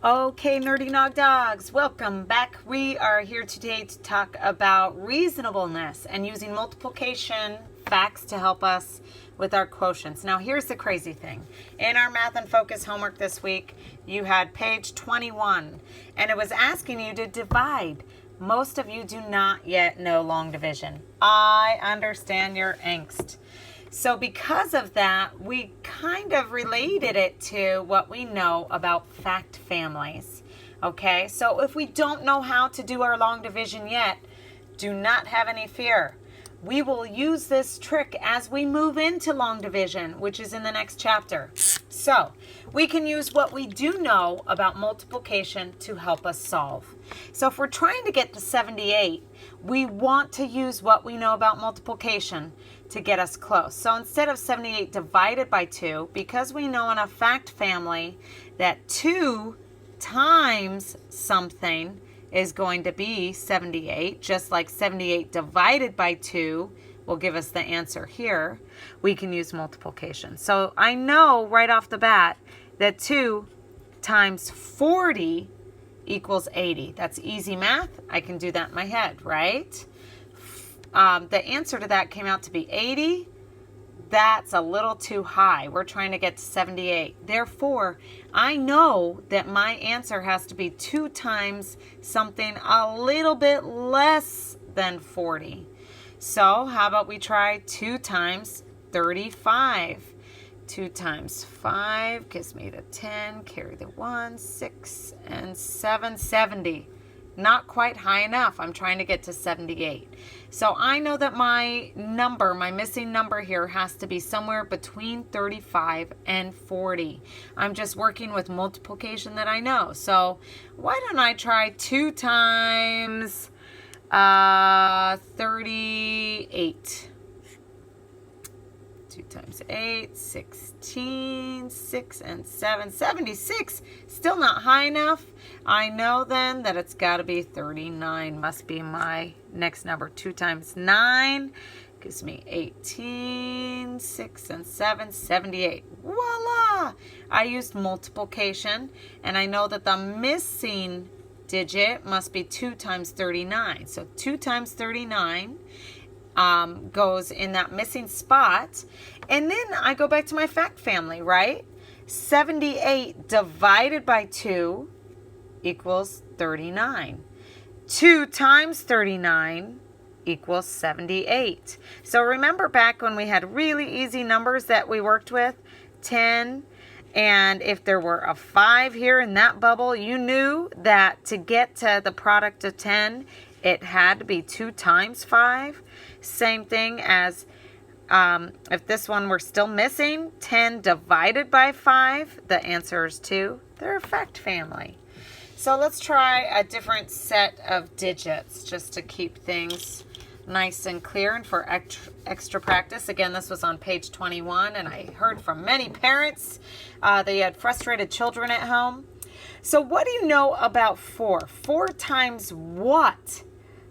Okay, nerdy Nawg-Dawgs, welcome back. We are here today to talk about reasonableness and using multiplication facts to help us with our quotients. Now, here's the crazy thing. In our Math and Focus homework this week, you had page 21, and it was asking you to divide. Most of you do not yet know long division. I understand your angst. So because of that, we kind of related it to what we know about fact families. Okay, so if we don't know how to do our long division yet, do not have any fear. We will use this trick as we move into long division, which is in the next chapter. So we can use what we do know about multiplication to help us solve. So if we're trying to get to 78, we want to use what we know about multiplication to get us close. So instead of 78 divided by 2, because we know in a fact family that 2 times something is going to be 78, just like 78 divided by 2 will give us the answer here, we can use multiplication. So I know right off the bat that 2 times 40 equals 80. That's easy math. I can do that in my head, right? The answer to that came out to be 80. That's a little too high. We're trying to get to 78. Therefore, I know that my answer has to be 2 times something a little bit less than 40. So how about we try 2 times 35? 2 times 5 gives me the 10, carry the 1, 6, and 7, 70. Not quite high enough. I'm trying to get to 78. So I know that my number, my missing number here has to be somewhere between 35 and 40. I'm just working with multiplication that I know. So why don't I try 2 times 38? 2 times 8, 16, 6 and 7, 76. Still not high enough. I know then that it's got to be 39. Must be my next number. 2 times 9 gives me 18, 6 and 7, 78. Voila! I used multiplication, and I know that the missing digit must be 2 times 39. So 2 times 39 goes in that missing spot. And then I go back to my fact family, right? 78 divided by 2 equals 39. 2 times 39 equals 78. So remember back when we had really easy numbers that we worked with? 10. And if there were a 5 here in that bubble, you knew that to get to the product of 10, it had to be 2 times 5. Same thing as if this one were still missing, 10 divided by 5, the answer is 2. They're a fact family. So let's try a different set of digits just to keep things nice and clear and for extra practice. Again, this was on page 21, and I heard from many parents they had frustrated children at home. So what do you know about 4? 4 times what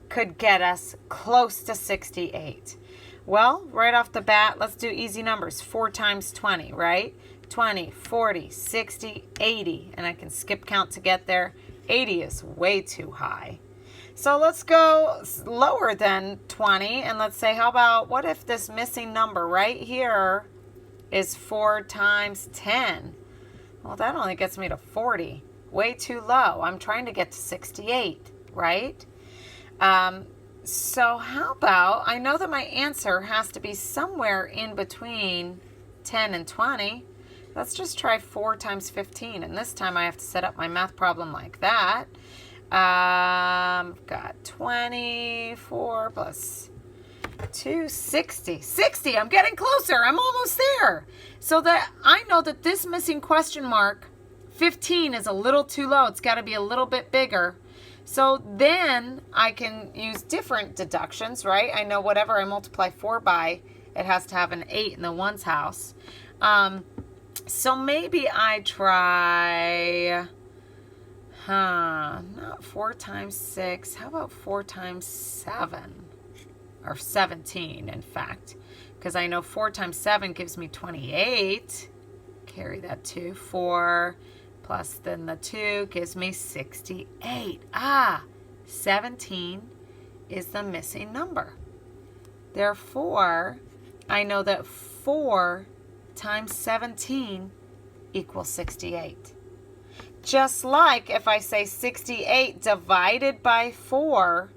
could get us close to 68? Well, right off the bat, let's do easy numbers. 4 times 20, right? 20, 40, 60, 80. And I can skip count to get there. 80 is way too high. So let's go lower than 20, and let's say, how about, what if this missing number right here is 4 times 10? Well, that only gets me to 40. Way too low. I'm trying to get to 68, right? So how about, I know that my answer has to be somewhere in between 10 and 20. Let's just try 4 times 15, and this time I have to set up my math problem like that. Got 24 plus 2, 60. 60, I'm getting closer. I'm almost there. So that I know that this missing question mark, 15, is a little too low. It's got to be a little bit bigger. So then I can use different deductions, right? I know whatever I multiply 4 by, it has to have an 8 in the ones house. So maybe I try, not 4 times 6. How about 4 times 7? Or 17, in fact. Because I know 4 times 7 gives me 28. Carry that 2. 4 plus then the 2 gives me 68. 17 is the missing number. Therefore, I know that 4 times 17 equals 68. Just like if I say 68 divided by 4,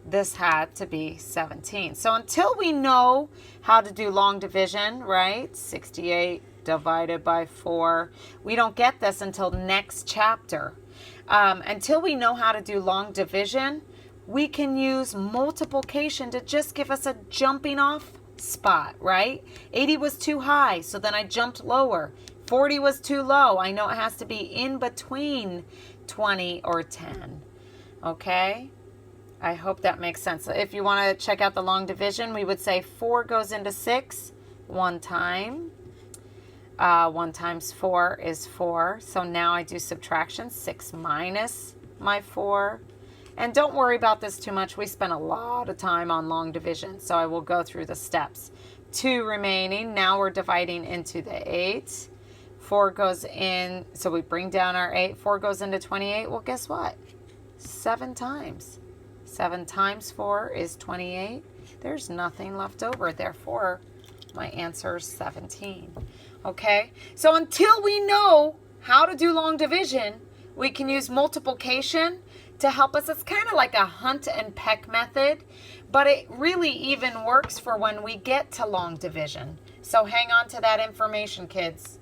this had to be 17. So until we know how to do long division, right? 68 divided by 4. We don't get this until next chapter. Until we know how to do long division, we can use multiplication to just give us a jumping off spot, right? 80 was too high, so then I jumped lower. 40 was too low. I know it has to be in between 20 or 10. Okay? I hope that makes sense. If you want to check out the long division, we would say 4 goes into 6 one time. 1 times 4 is 4. So now I do subtraction. 6 minus my 4. And don't worry about this too much. We spent a lot of time on long division, so I will go through the steps. 2 remaining. Now we're dividing into the 8. 4 goes in, so we bring down our 8. 4 goes into 28. Well, guess what? 7 times. 7 times 4 is 28. There's nothing left over. Therefore, my answer is 17. Okay? So until we know how to do long division, we can use multiplication to help us. It's kind of like a hunt and peck method, but it really even works for when we get to long division. So hang on to that information, kids.